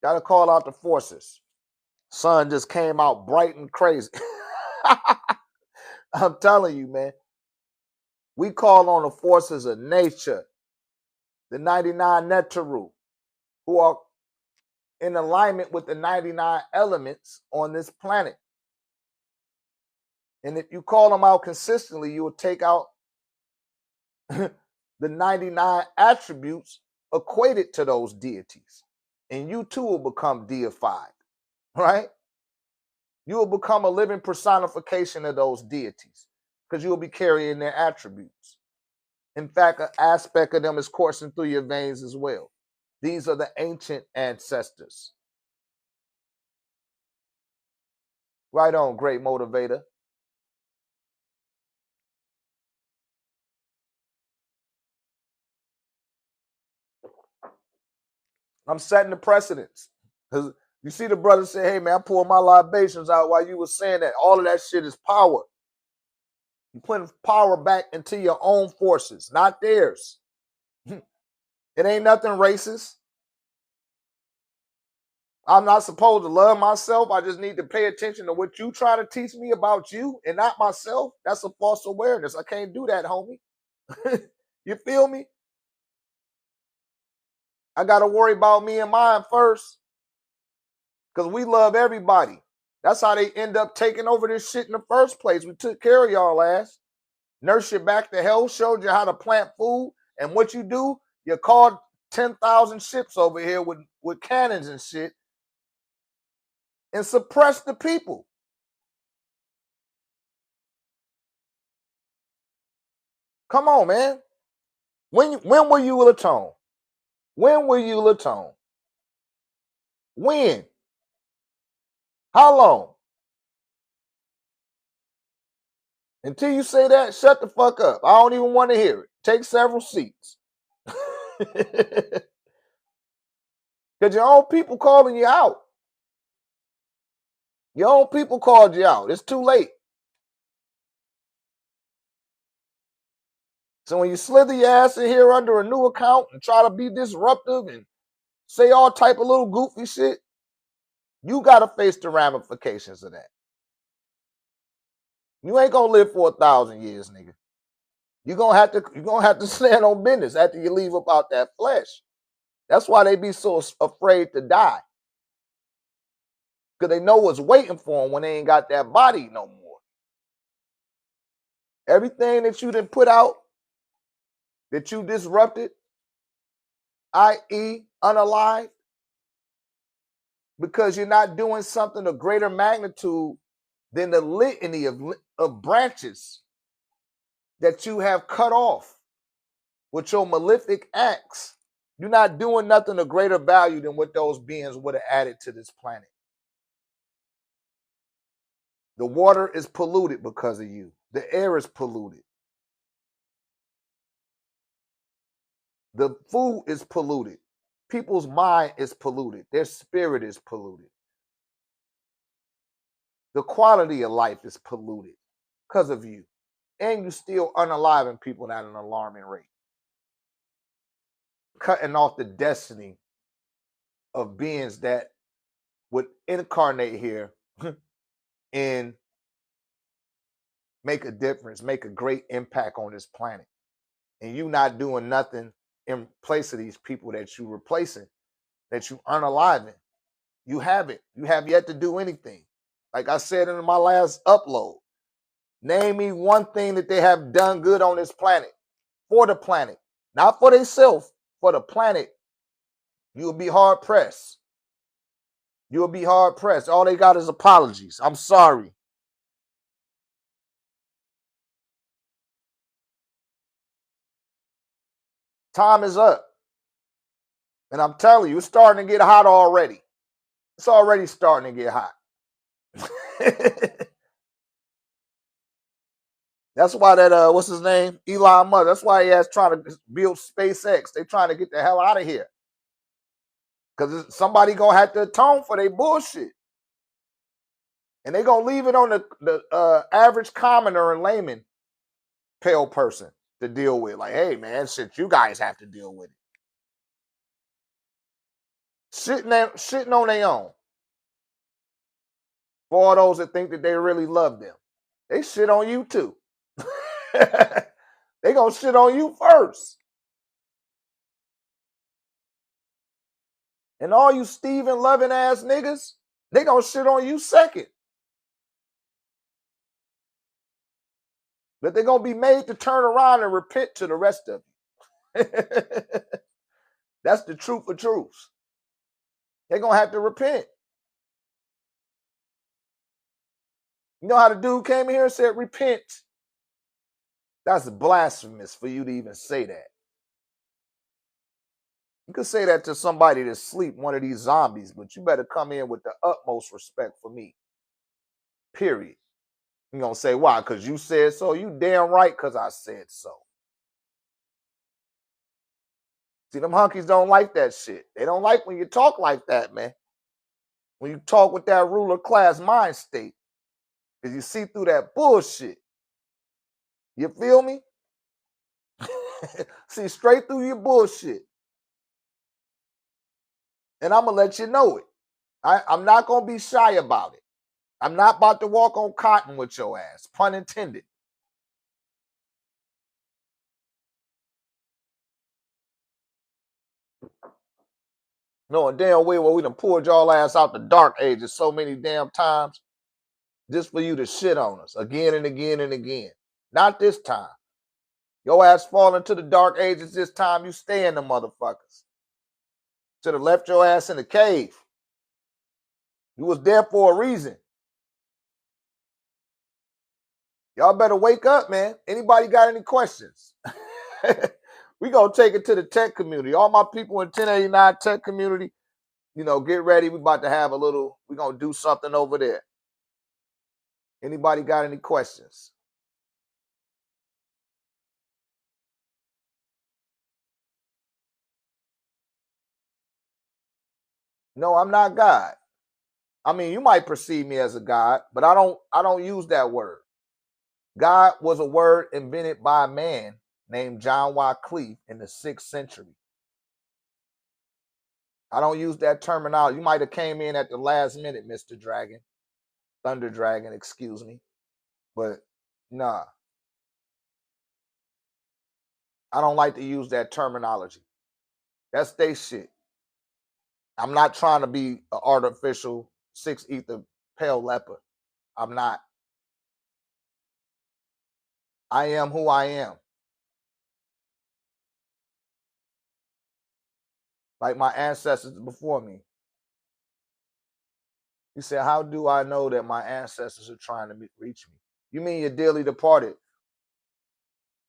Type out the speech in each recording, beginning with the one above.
Gotta call out the forces. Sun just came out bright and crazy. I'm telling you, man. We call on the forces of nature, the 99 Netaru, who are in alignment with the 99 elements on this planet. And if you call them out consistently, you will take out the 99 attributes equated to those deities. And you too will become deified, right? You will become a living personification of those deities because you will be carrying their attributes. In fact, an aspect of them is coursing through your veins as well. These are the ancient ancestors. Right on, great motivator. I'm setting the precedence. Because you see the brother say, hey, man, I pulled my libations out while you were saying that. All of that shit is power. You're putting power back into your own forces, not theirs. It ain't nothing racist. I'm not supposed to love myself. I just need to pay attention to what you try to teach me about you and not myself. That's a false awareness. I can't do that, homie. You feel me? I got to worry about me and mine first because we love everybody. That's how they end up taking over this shit in the first place. We took care of y'all ass, nursed you back to health, showed you how to plant food, and what you do, you called 10,000 ships over here with cannons and shit and suppress the people. Come on, man. When will you atone? When will you atone? When? How long? Until you say that, shut the fuck up. I don't even want to hear it. Take several seats. Because your own people calling you out. Your own people called you out. It's too late. So when you slither your ass in here under a new account and try to be disruptive and say all type of little goofy shit, you got to face the ramifications of that. You ain't gonna live for 1,000 years, nigga. You're gonna have to stand on business after you leave about that flesh. That's why they be so afraid to die. Because they know what's waiting for them when they ain't got that body no more. Everything that you done put out, that you disrupted, i.e. unalive, because you're not doing something of greater magnitude than the litany of branches that you have cut off with your malefic acts. You're not doing nothing of greater value than what those beings would have added to this planet. The water is polluted because of you. The air is polluted. The food is polluted. People's mind is polluted. Their spirit is polluted. The quality of life is polluted because of you. And you still unaliving people at an alarming rate. Cutting off the destiny of beings that would incarnate here and make a difference, make a great impact on this planet. And you not doing nothing in place of these people that you replacing, that you unaliving. You haven't. You have yet to do anything. Like I said in my last upload, name me one thing that they have done good on this planet, for the planet, not for themselves, for the planet. You'll be hard pressed. You'll be hard pressed. All they got is apologies. I'm sorry. Time is up. And I'm telling you, it's starting to get hot already. It's already starting to get hot. That's why that what's his name? Elon Musk. That's why he has trying to build SpaceX. They trying to get the hell out of here. Because somebody gonna have to atone for their bullshit. And they gonna leave it on the average commoner and layman pale person to deal with. Like, hey man, shit, you guys have to deal with it. shitting on their own. For all those that think that they really love them, they shit on you too. They gonna shit on you first. And all you Steven loving ass niggas, they gonna shit on you second. But they're gonna be made to turn around and repent to the rest of you. That's the truth of truths. They're gonna have to repent. You know how the dude came in here and said, repent? That's blasphemous for you to even say that. You could say that to somebody that's asleep, one of these zombies, but you better come in with the utmost respect for me. Period. You're going to say, why? Because you said so? You damn right because I said so. See, them hunkies don't like that shit. They don't like when you talk like that, man. When you talk with that ruler class mind state. Because you see through that bullshit. You feel me? See straight through your bullshit. And I'm going to let you know it. I'm not going to be shy about it. I'm not about to walk on cotton with your ass. Pun intended. Knowing damn well we done pulled y'all ass out the dark ages so many damn times just for you to shit on us again and again and again. Not this time. Your ass fall into the dark ages this time, you stay in the motherfuckers. Should have left your ass in the cave. You was there for a reason. Y'all better wake up, man. Anybody got any questions? We gonna take it to the tech community. All my people in 1089 tech community, you know, get ready. We about to have a little, we gonna do something over there. Anybody got any questions? No, I'm not God. I mean, you might perceive me as a God, but I don't use that word. God was a word invented by a man named John Wycliffe in the 6th century. I don't use that terminology. You might have came in at the last minute, Mr. Dragon. Thunder Dragon, excuse me. But nah. I don't like to use that terminology. That's they shit. I'm not trying to be an artificial 6 ether pale leopard. I'm not. I am who I am. Like my ancestors before me. You said, how do I know that my ancestors are trying to reach me? You mean your dearly departed?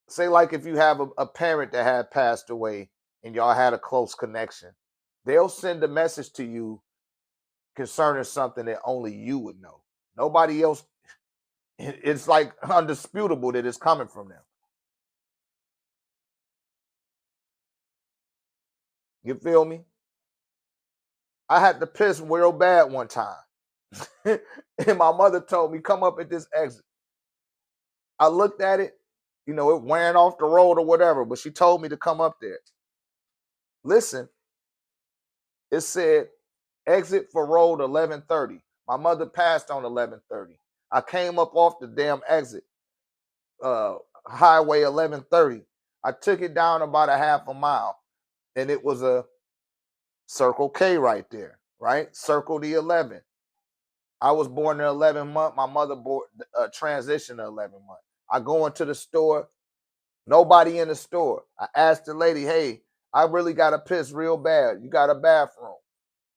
Say like if you have a parent that had passed away and y'all had a close connection, they'll send a message to you concerning something that only you would know. Nobody else. It's like undisputable that it's coming from them. You feel me? I had to piss real bad one time. And my mother told me, come up at this exit. I looked at it, you know, it wearing off the road or whatever, but she told me to come up there. Listen, it said exit for road 1130. My mother passed on 1130. I came up off the damn exit, highway 1130. I took it down about a half a mile, and it was a Circle K right there, right? Circle the 11. I was born in 11 month. My mother transitioned to 11 month. I go into the store, nobody in the store. I asked the lady, hey, I really got to piss real bad. You got a bathroom?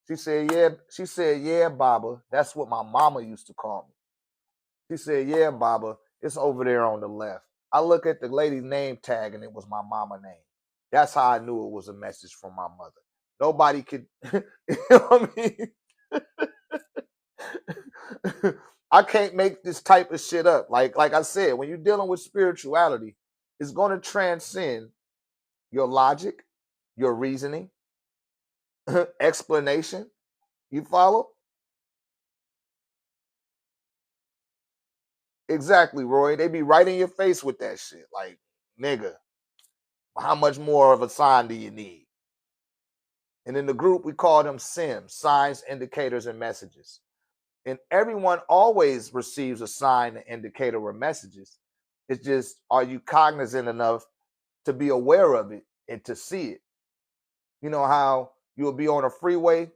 She said, yeah. She said, yeah, Baba. That's what my mama used to call me. She said, yeah, Baba. It's over there on the left. I look at the lady's name tag and it was my mama name. That's how I knew it was a message from my mother. Nobody could, you know what I mean? I can't make this type of shit up. Like I said, when you're dealing with spirituality, it's going to transcend your logic, your reasoning, explanation. You follow? Exactly, Roy. They be right in your face with that shit. Like, nigga, how much more of a sign do you need? And in the group, we call them SIMs, signs, indicators, and messages. And everyone always receives a sign, an indicator, or messages. It's just, are you cognizant enough to be aware of it and to see it? You know how you'll be on a freeway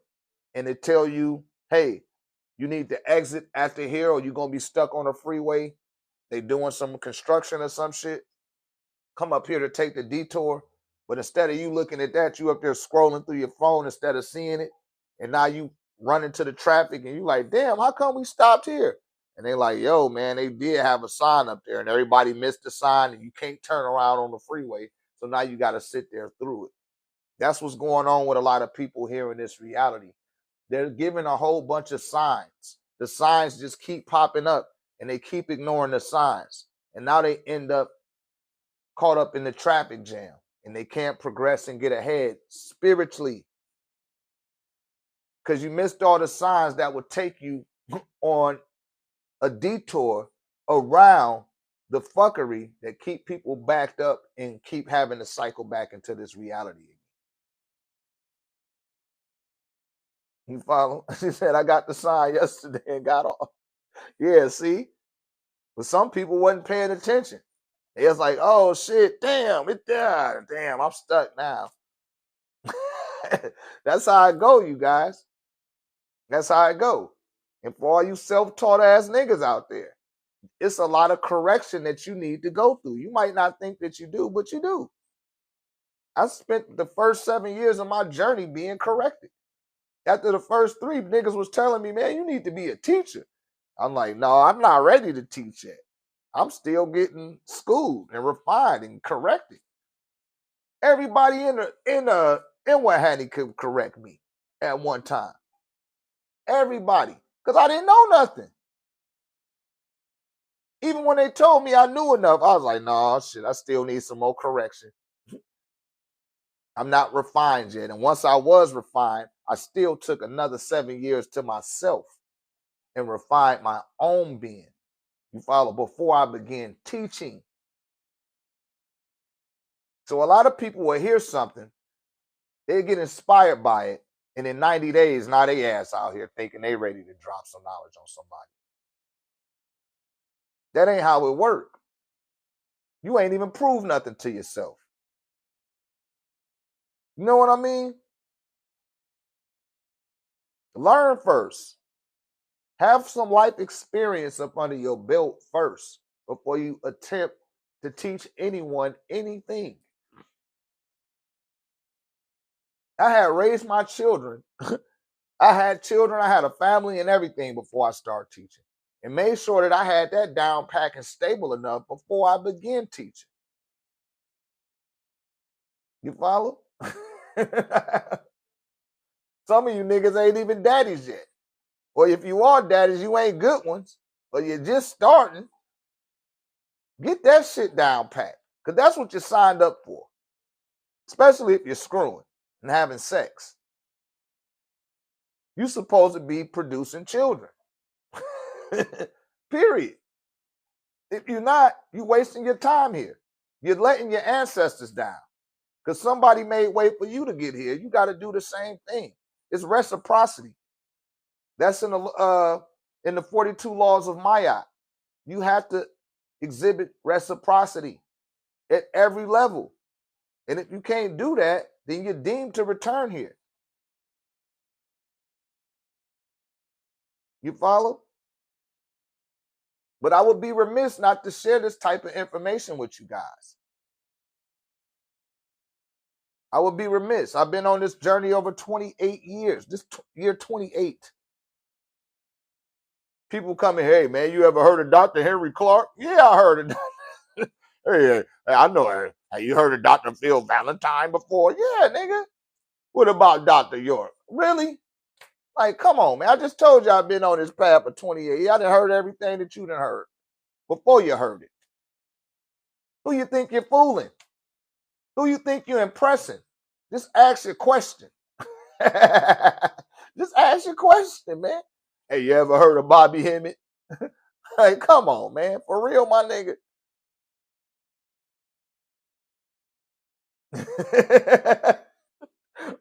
and it tell you, hey, you need to exit after here or you're going to be stuck on a freeway. They doing some construction or some shit. Come up here to take the detour. But instead of you looking at that, you up there scrolling through your phone instead of seeing it. And now you run into the traffic and you like, damn, how come we stopped here? And they like, yo, man, they did have a sign up there and everybody missed the sign and you can't turn around on the freeway. So now you got to sit there through it. That's what's going on with a lot of people here in this reality. They're given a whole bunch of signs. The signs just keep popping up and they keep ignoring the signs. And now they end up caught up in the traffic jam and they can't progress and get ahead spiritually because you missed all the signs that would take you on a detour around the fuckery that keep people backed up and keep having to cycle back into this reality. You follow? She said, I got the sign yesterday and got off. Yeah, see? But some people wasn't paying attention. They was like, oh shit, damn, damn, I'm stuck now. That's how it go, you guys. That's how it go. And for all you self-taught ass niggas out there, it's a lot of correction that you need to go through. You might not think that you do, but you do. I spent the first 7 years of my journey being corrected. After the first 3, niggas was telling me, man, you need to be a teacher. I'm like, no, I'm not ready to teach yet. I'm still getting schooled and refined and corrected. Everybody in Wahani could correct me at one time. Everybody. Because I didn't know nothing. Even when they told me I knew enough, I was like, no, shit, I still need some more correction. I'm not refined yet. And once I was refined, I still took another 7 years to myself and refined my own being. You follow? Before I began teaching. So a lot of people will hear something, they get inspired by it, and in 90 days, now they ass out here thinking they ready to drop some knowledge on somebody. That ain't how it work. You ain't even proved nothing to yourself. You know what I mean? Learn first. Have some life experience up under your belt first before you attempt to teach anyone anything. I had raised my children. I had children, I had a family and everything before I started teaching. And made sure that I had that down pack and stable enough before I began teaching. You follow? Some of you niggas ain't even daddies yet. Or if you are daddies, you ain't good ones. Or you're just starting. Get that shit down pat. Because that's what you signed up for. Especially if you're screwing and having sex. You're supposed to be producing children. Period. If you're not, you're wasting your time here. You're letting your ancestors down. Because somebody made way for you to get here. You got to do the same thing. It's reciprocity. That's in the 42 laws of Ma'at. You have to exhibit reciprocity at every level. And if you can't do that, then you're deemed to return here. You follow? But I would be remiss not to share this type of information with you guys. I would be remiss. I've been on this journey over 28 years. This year 28. People come in, hey, man, you ever heard of Dr. Henry Clark? Yeah, I heard of Hey, I know her. Have you heard of Dr. Phil Valentine before? Yeah, nigga. What about Dr. York? Really? Like, come on, man. I just told you I've been on this path for 28 years. I done heard everything that you done heard before you heard it. Who you think you're fooling? Who you think you're impressing? Just ask your question. Just ask your question, man. Hey, you ever heard of Bobby Hemmett? Hey, come on, man. For real, my nigga.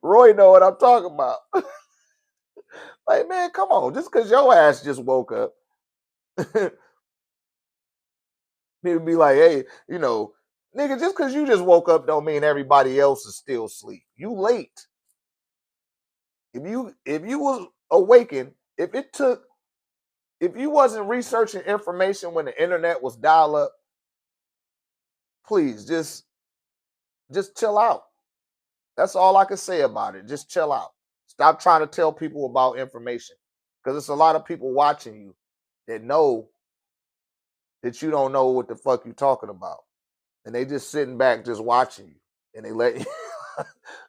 Roy know what I'm talking about. Like, man, come on. Just because your ass just woke up, he'd be like, hey, nigga, just because you just woke up don't mean everybody else is still asleep. You late. If you was awakened, if you wasn't researching information when the internet was dial up, please just chill out. That's all I can say about it. Just chill out. Stop trying to tell people about information, because it's a lot of people watching you that know that you don't know what the fuck you're talking about, and they just sitting back just watching you, and they let you.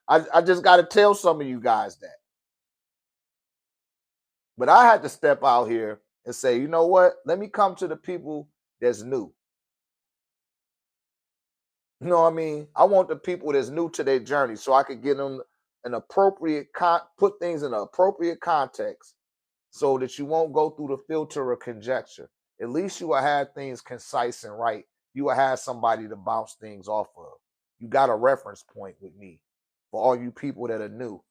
I just got to tell some of you guys that. But I had to step out here and say, you know what? Let me come to the people that's new. You know what I mean? I want the people that's new to their journey so I could give them an appropriate put things in an appropriate context so that you won't go through the filter of conjecture. At least you will have things concise and right. You will have somebody to bounce things off of. You got a reference point with me for all you people that are new.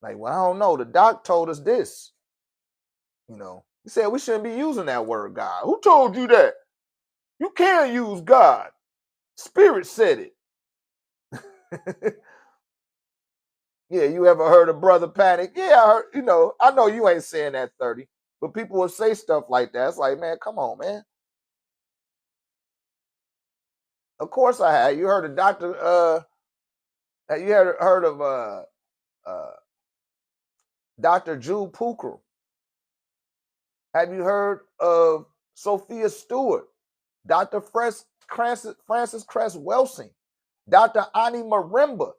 Like, well, I don't know. The doc told us this. He said we shouldn't be using that word God. Who told you that? You can't use God. Spirit said it. Yeah, you ever heard of Brother Panic? Yeah, I heard, I know you ain't saying that 30, but people will say stuff like that. It's like, man, come on, man. Of course I had. You heard of you heard of Dr. Jude Pooker? Have you heard of Sophia Stewart? Dr. Francis Cress Welsing? Dr. Ani Marimba?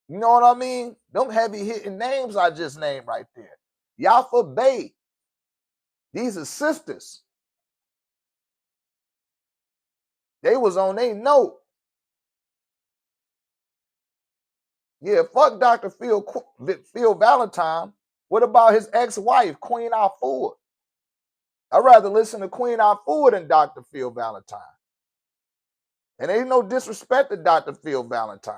You know what I mean? Them heavy hitting names I just named right there. Yafa Bay. These are sisters. They was on their note. Yeah, fuck Dr. Phil Valentine. What about his ex-wife, Queen Afua? I'd rather listen to Queen Afua than Dr. Phil Valentine. And ain't no disrespect to Dr. Phil Valentine.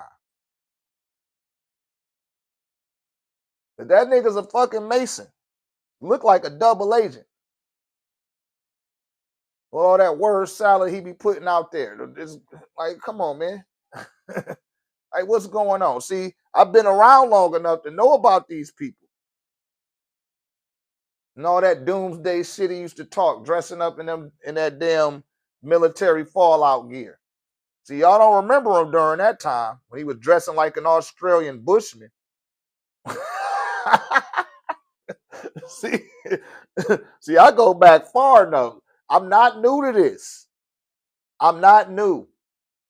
But that nigga's a fucking Mason. Look like a double agent. With all that word salad he be putting out there. It's like, come on, man. Like, what's going on? See, I've been around long enough to know about these people. And all that doomsday shit he used to talk, dressing up in that damn military fallout gear. See, y'all don't remember him during that time when he was dressing like an Australian bushman. See, I go back far enough. I'm not new to this. I'm not new.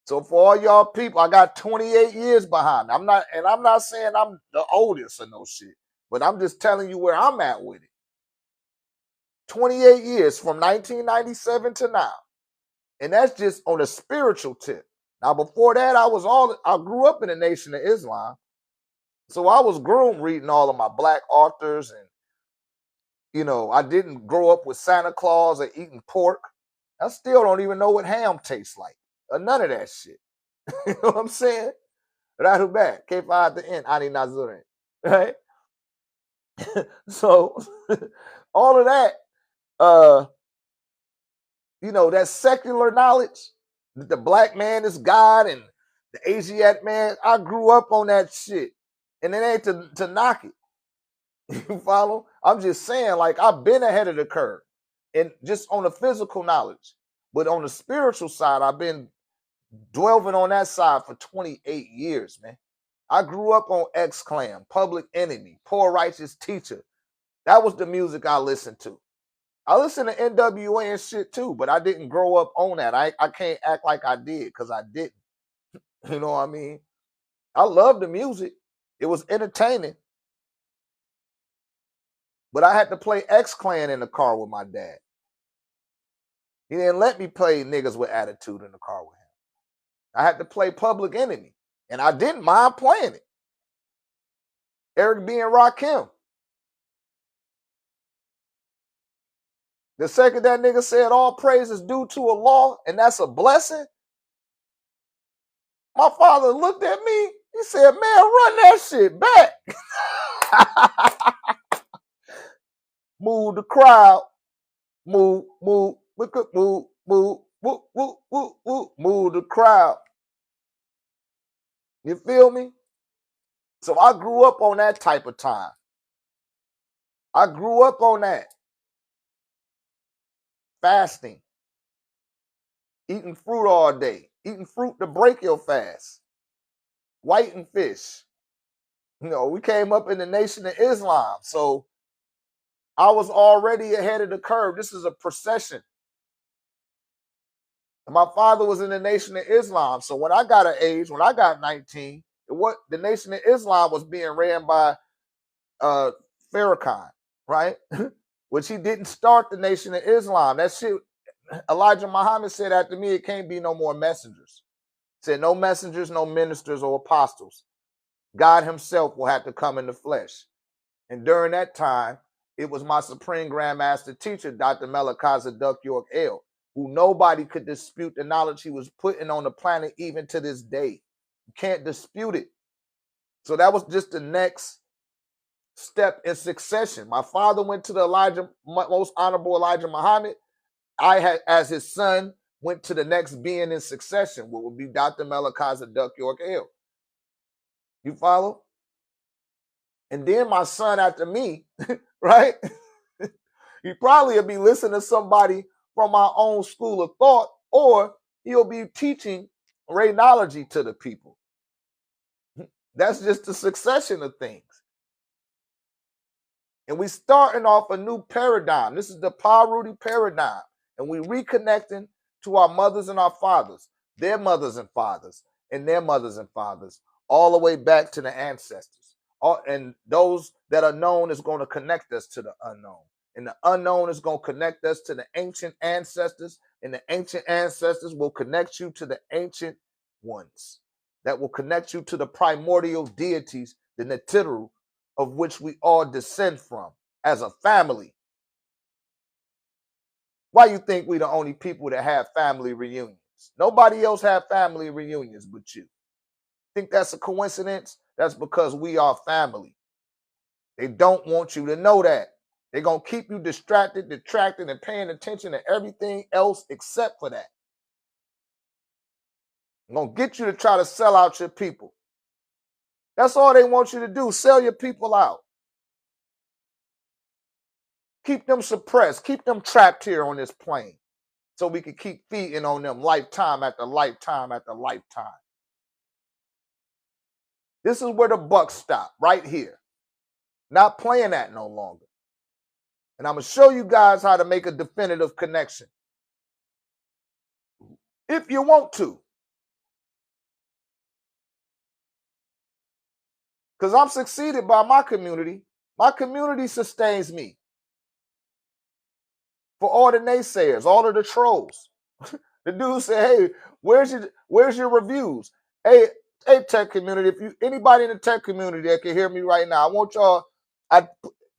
So for all y'all people, I got 28 years behind me. I'm not saying I'm the oldest or no shit, but I'm just telling you where I'm at with it. 28 years from 1997 to now. And that's just on a spiritual tip. Now, before that, I grew up in the Nation of Islam. So I was groomed reading all of my black authors, and I didn't grow up with Santa Claus or eating pork. I still don't even know what ham tastes like, or none of that shit. You know what I'm saying? Rahubat, K5 at the end, Ani Nazurin. Right? So all of that, that secular knowledge, that the black man is God and the Asiatic man, I grew up on that shit. And it ain't to knock it. You follow? I'm just saying, like, I've been ahead of the curve. And just on the physical knowledge. But on the spiritual side, I've been dwelling on that side for 28 years, man. I grew up on X-Clan, Public Enemy, Poor Righteous Teacher. That was the music I listened to. I listened to NWA and shit too, but I didn't grow up on that. I can't act like I did because I didn't. You know what I mean? I love the music. It was entertaining. But I had to play X-Clan in the car with my dad. He didn't let me play niggas with attitude in the car with him. I had to play Public Enemy. And I didn't mind playing it. Eric B. and Rakim. The second that nigga said all praise is due to Allah, and that's a blessing, my father looked at me. He said, man, run that shit back. Move the crowd. Move, move, look up, move, move, move, move, move, move, move the crowd. You feel me? So I grew up on that type of time. I grew up on that. Fasting. Eating fruit all day. Eating fruit to break your fast. Whiting fish. You know, we came up in the Nation of Islam. So I was already ahead of the curve. This is a procession. And my father was in the Nation of Islam. So when I got an age, when I got 19, the Nation of Islam was being ran by Farrakhan, right? Which he didn't start the Nation of Islam. That shit, Elijah Muhammad said after me, it can't be no more messengers. Said no messengers, no ministers or apostles. God himself will have to come in the flesh. And during that time, it was my supreme Grand Master teacher, Dr. Malachi Zadok York El, who nobody could dispute the knowledge he was putting on the planet even to this day. You can't dispute it. So that was just the next step in succession. My father went to the most honorable Elijah Muhammad. I had, as his son, went to the next being in succession, what would be Dr. Malachi Zadok York El. You follow? And then my son after me, right? He probably will be listening to somebody from our own school of thought, or he'll be teaching radiology to the people. That's just the succession of things. And we starting off a new paradigm. This is the Pa-Rudy paradigm. And we reconnecting to our mothers and our fathers, their mothers and fathers, and their mothers and fathers, all the way back to the ancestors. And those that are known is going to connect us to the unknown. And the unknown is going to connect us to the ancient ancestors. And the ancient ancestors will connect you to the ancient ones. That will connect you to the primordial deities, the Natiru, of which we all descend from as a family. Why you think we the only people that have family reunions? Nobody else have family reunions but you. Think that's a coincidence? That's because we are family. They don't want you to know that. They're going to keep you distracted, detracted, and paying attention to everything else except for that. They're going to get you to try to sell out your people. That's all they want you to do, sell your people out. Keep them suppressed. Keep them trapped here on this plane so we can keep feeding on them lifetime after lifetime after lifetime. This is where the buck stop, right here. Not playing that no longer. And I'm going to show you guys how to make a definitive connection. If you want to. Because I'm succeeded by my community. My community sustains me. For all the naysayers, all of the trolls. The dude said, hey, where's your reviews? Hey, tech community, if anybody in the tech community that can hear me right now, I want y'all,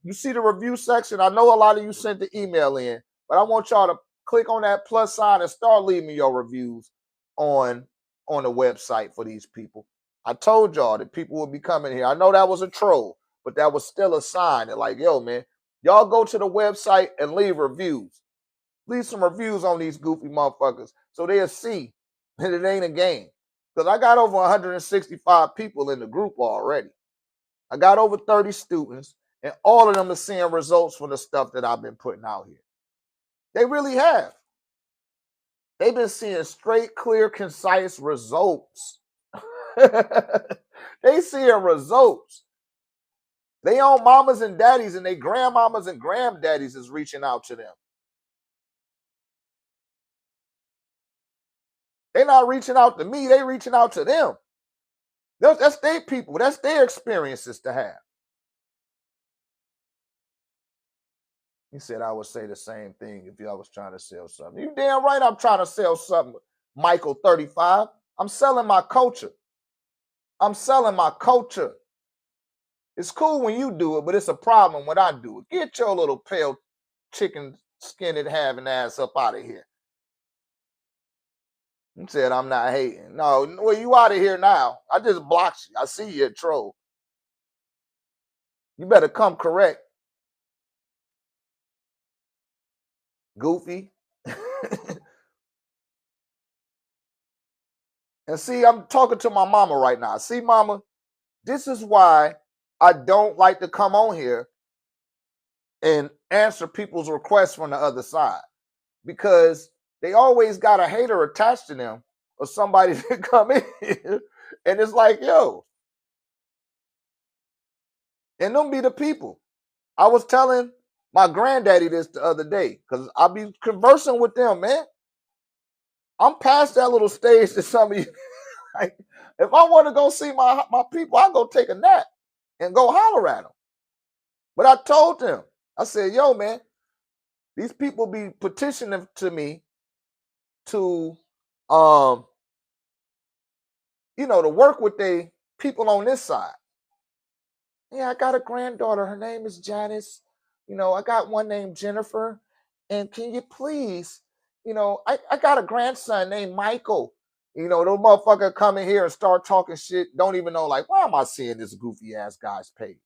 you see the review section? I know a lot of you sent the email in, but I want y'all to click on that plus sign and start leaving your reviews on the website for these people. I told y'all that people would be coming here. I know that was a troll, but that was still a sign that like, yo, man, y'all go to the website and leave reviews. Leave some reviews on these goofy motherfuckers so they'll see that it ain't a game. Because I got over 165 people in the group already. I got over 30 students, and all of them are seeing results for the stuff that I've been putting out here. They really have. They've been seeing straight, clear, concise results. They seeing results. They own mamas and daddies, and they grandmamas and granddaddies is reaching out to them. They're not reaching out to me. They're reaching out to them. That's their people. That's their experiences to have. He said I would say the same thing if I was trying to sell something. You damn right I'm trying to sell something, Michael 35. I'm selling my culture. I'm selling my culture. It's cool when you do it, but it's a problem when I do it. Get your little pale chicken skinned having ass up out of here. You said I'm not hating. No, well, you out of here now. I just blocked you. I see you a troll. You better come correct, goofy. And see, I'm talking to my mama right now. See, mama, this is why I don't like to come on here and answer people's requests from the other side, because they always got a hater attached to them or somebody to come in here. And it's like, yo, and them be the people. I was telling my granddaddy this the other day because I be conversing with them, man. I'm past that little stage that some of you, like, if I want to go see my people, I go take a nap and go holler at them. But I told them, I said, yo, man, these people be petitioning to me to, to work with the people on this side. Yeah, I got a granddaughter. Her name is Janice. I got one named Jennifer. And can you please, I got a grandson named Michael. Those motherfucker come in here and start talking shit. Don't even know, like, why am I seeing this goofy ass guy's page?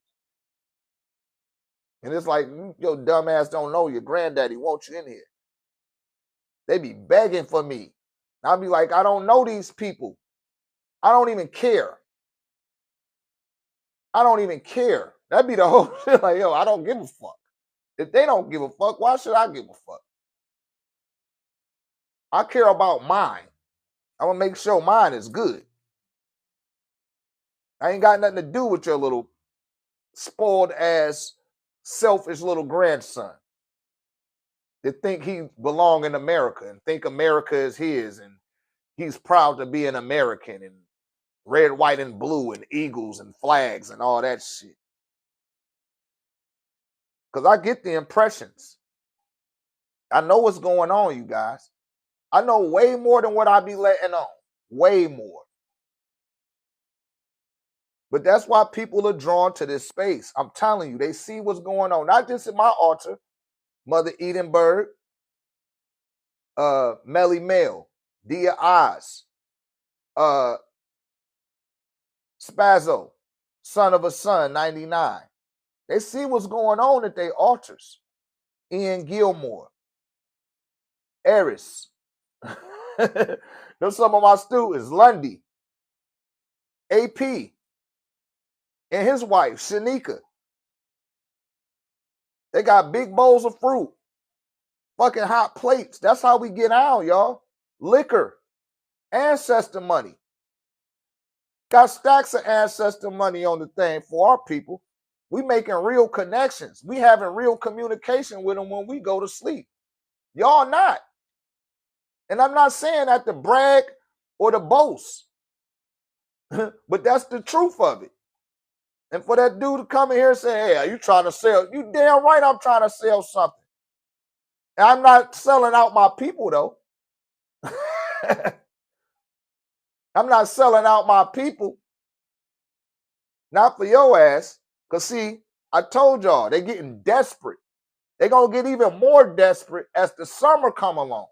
And it's like, your dumb ass don't know your granddaddy wants you in here. They be begging for me. I'll be like, I don't know these people. I don't even care. I don't even care. That'd be the whole shit. Like, yo, I don't give a fuck. If they don't give a fuck, why should I give a fuck? I care about mine. I'm gonna make sure mine is good. I ain't got nothing to do with your little spoiled ass, selfish little grandson that think he belong in America and think America is his and he's proud to be an American and red, white, and blue and eagles and flags and all that shit. Because I get the impressions. I know what's going on, you guys. I know way more than what I be letting on. Way more. But that's why people are drawn to this space. I'm telling you, they see what's going on. Not just in my altar, Mother Edenberg, Melly Mel, Dia Oz, Spazzo, Son of a Son, 99. They see what's going on at their altars. Ian Gilmore, Eris. Those some of my students, Lundy, AP, and his wife, Shanika. They got big bowls of fruit, fucking hot plates. That's how we get out, y'all. Liquor, ancestor money. Got stacks of ancestor money on the thing for our people. We making real connections. We having real communication with them when we go to sleep. Y'all not. And I'm not saying that to brag or to boast, but that's the truth of it. And for that dude to come in here and say, hey, are you trying to sell? You damn right I'm trying to sell something. And I'm not selling out my people, though. I'm not selling out my people. Not for your ass. Because, see, I told y'all, they're getting desperate. They're going to get even more desperate as the summer come along.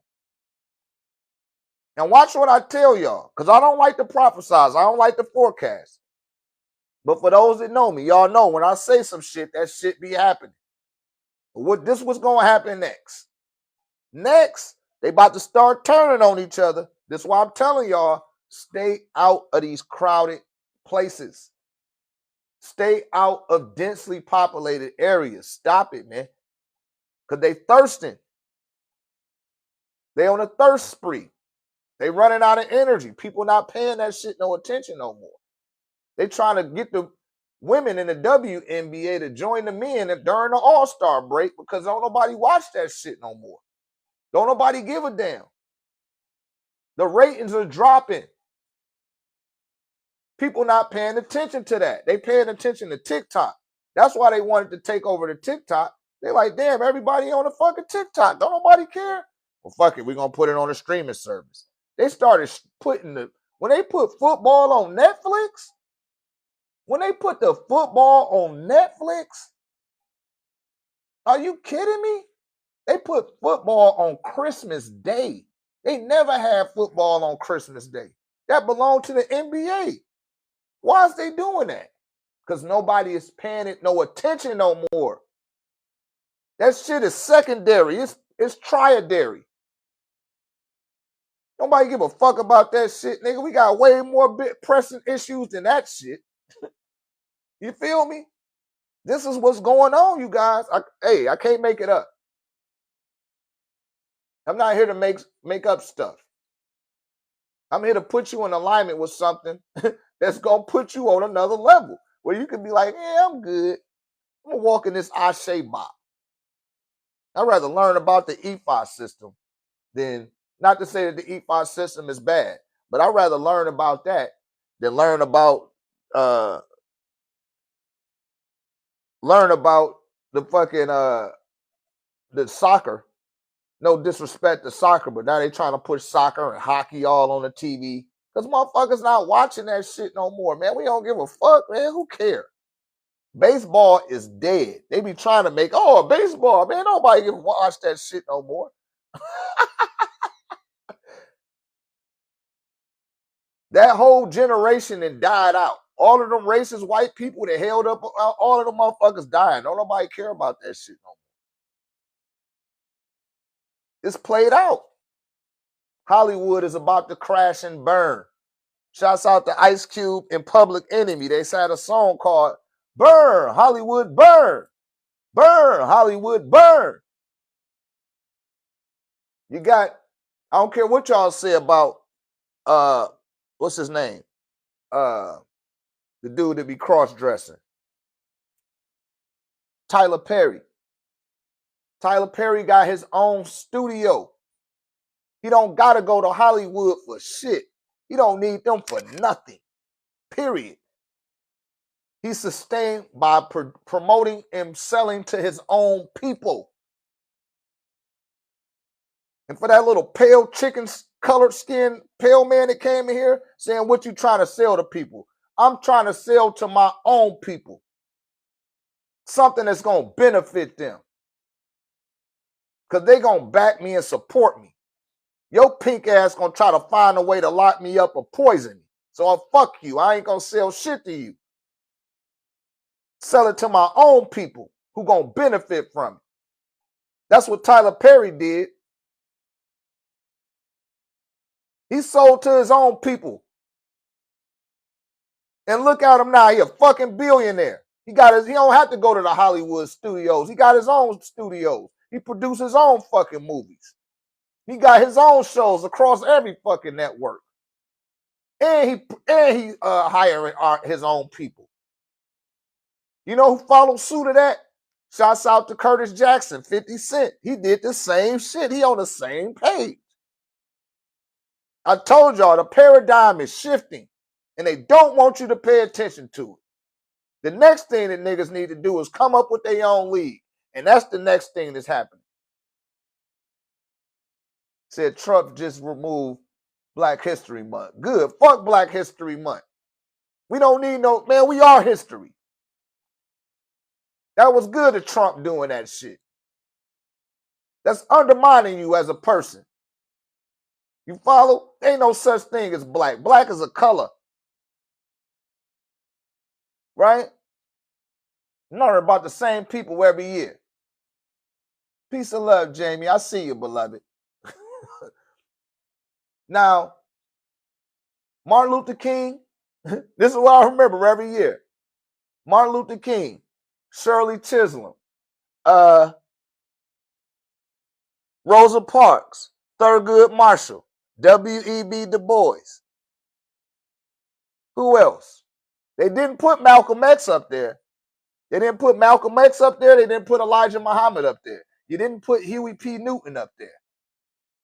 And watch what I tell y'all, because I don't like to prophesize. I don't like to forecast. But for those that know me, y'all know when I say some shit, that shit be happening. This was going to happen next. Next, they about to start turning on each other. That's why I'm telling y'all, stay out of these crowded places. Stay out of densely populated areas. Stop it, man. Because they thirsting. They on a thirst spree. They running out of energy. People not paying that shit no attention no more. They trying to get the women in the WNBA to join the men during the All-Star break because don't nobody watch that shit no more. Don't nobody give a damn. The ratings are dropping. People not paying attention to that. They paying attention to TikTok. That's why they wanted to take over the TikTok. They like, damn, everybody on the fucking TikTok. Don't nobody care? Well, fuck it. We're going to put it on a streaming service. They started putting when they put football on Netflix, when they put the football on Netflix, are you kidding me? They put football on Christmas Day. They never had football on Christmas Day. That belonged to the NBA. Why is they doing that? Because nobody is paying it no attention no more. That shit is secondary. It's triadary. Nobody give a fuck about that shit, nigga. We got way more pressing issues than that shit. You feel me? This is what's going on, you guys. I can't make it up. I'm not here to make up stuff. I'm here to put you in alignment with something that's going to put you on another level where you can be like, yeah, I'm good. I'm going to walk in this Ashe Bop. I'd rather learn about the EFI system than, not to say that the EFI system is bad, but I'd rather learn about that than learn about the fucking the soccer. No disrespect to soccer, but now they trying to push soccer and hockey all on the TV. Because motherfuckers not watching that shit no more, man. We don't give a fuck, man. Who cares? Baseball is dead. They be trying to make, baseball, man. Nobody can watch that shit no more. That whole generation then died out. All of them racist white people that held up, all of them motherfuckers dying. Don't nobody care about that shit no more. It's played out. Hollywood is about to crash and burn. Shouts out to Ice Cube and Public Enemy. They had a song called Burn, Hollywood Burn. Burn, Hollywood Burn. You got, I don't care what y'all say about, what's his name? The dude that be cross-dressing. Tyler Perry. Tyler Perry got his own studio. He don't got to go to Hollywood for shit. He don't need them for nothing. Period. He's sustained by promoting and selling to his own people. And for that little pale chicken colored skin pale man that came in here saying, what you trying to sell to people? I'm trying to sell to my own people. Something that's going to benefit them. Because they going to back me and support me. Your pink ass going to try to find a way to lock me up or poison me. So I'll fuck you. I ain't going to sell shit to you. Sell it to my own people who going to benefit from it. That's what Tyler Perry did. He sold to his own people. And look at him now. He a fucking billionaire. He don't have to go to the Hollywood studios. He got his own studios. He produced his own fucking movies. He got his own shows across every fucking network. And he hiring his own people. You know who followed suit of that? Shouts out to Curtis Jackson, 50 Cent. He did the same shit. He on the same page. I told y'all the paradigm is shifting. And they don't want you to pay attention to it. The next thing that niggas need to do is come up with their own league. And that's the next thing that's happening. Said Trump just removed Black History Month. Good. Fuck Black History Month. We don't need no, man, we are history. That was good of Trump doing that shit. That's undermining you as a person. You follow? Ain't no such thing as black. Black is a color. Right? Not about the same people every year. Peace and love, Jamie. I see you, beloved. Now, Martin Luther King, this is what I remember every year. Martin Luther King, Shirley Chisholm, Rosa Parks, Thurgood Marshall, W.E.B. Du Bois. Who else? They didn't put Malcolm X up there. They didn't put Malcolm X up there. They didn't put Elijah Muhammad up there. You didn't put Huey P. Newton up there.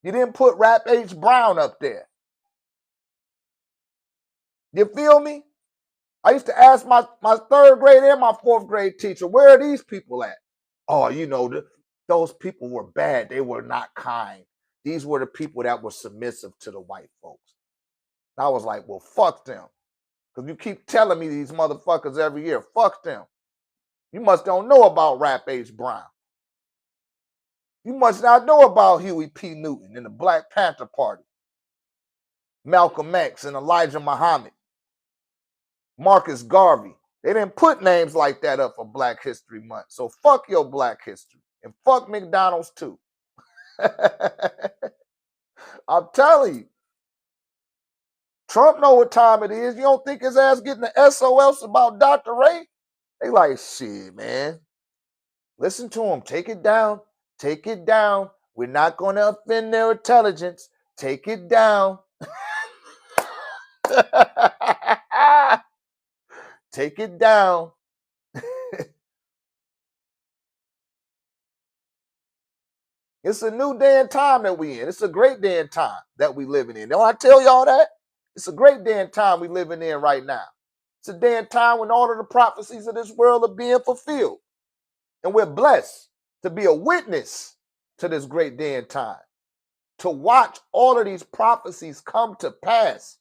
You didn't put Rap H. Brown up there. You feel me? I used to ask my third grade and my fourth grade teacher, where are these people at? Oh, you know, those people were bad. They were not kind. These were the people that were submissive to the white folks. And I was like, well, fuck them. Because you keep telling me these motherfuckers every year, fuck them. You must don't know about Rap H. Brown. You must not know about Huey P. Newton and the Black Panther Party, Malcolm X and Elijah Muhammad, Marcus Garvey. They didn't put names like that up for Black History Month. So fuck your Black history and fuck McDonald's too. I'm telling you. Trump know what time it is. You don't think his ass getting the SOS about Dr. Ray? They like, shit, man. Listen to him. Take it down. Take it down. We're not going to offend their intelligence. Take it down. Take it down. It's a new day and time that we in. It's a great day and time that we living in. Don't I tell y'all that? It's a great day and time we living in right now. It's a day and time when all of the prophecies of this world are being fulfilled. And we're blessed to be a witness to this great day and time, to watch all of these prophecies come to pass.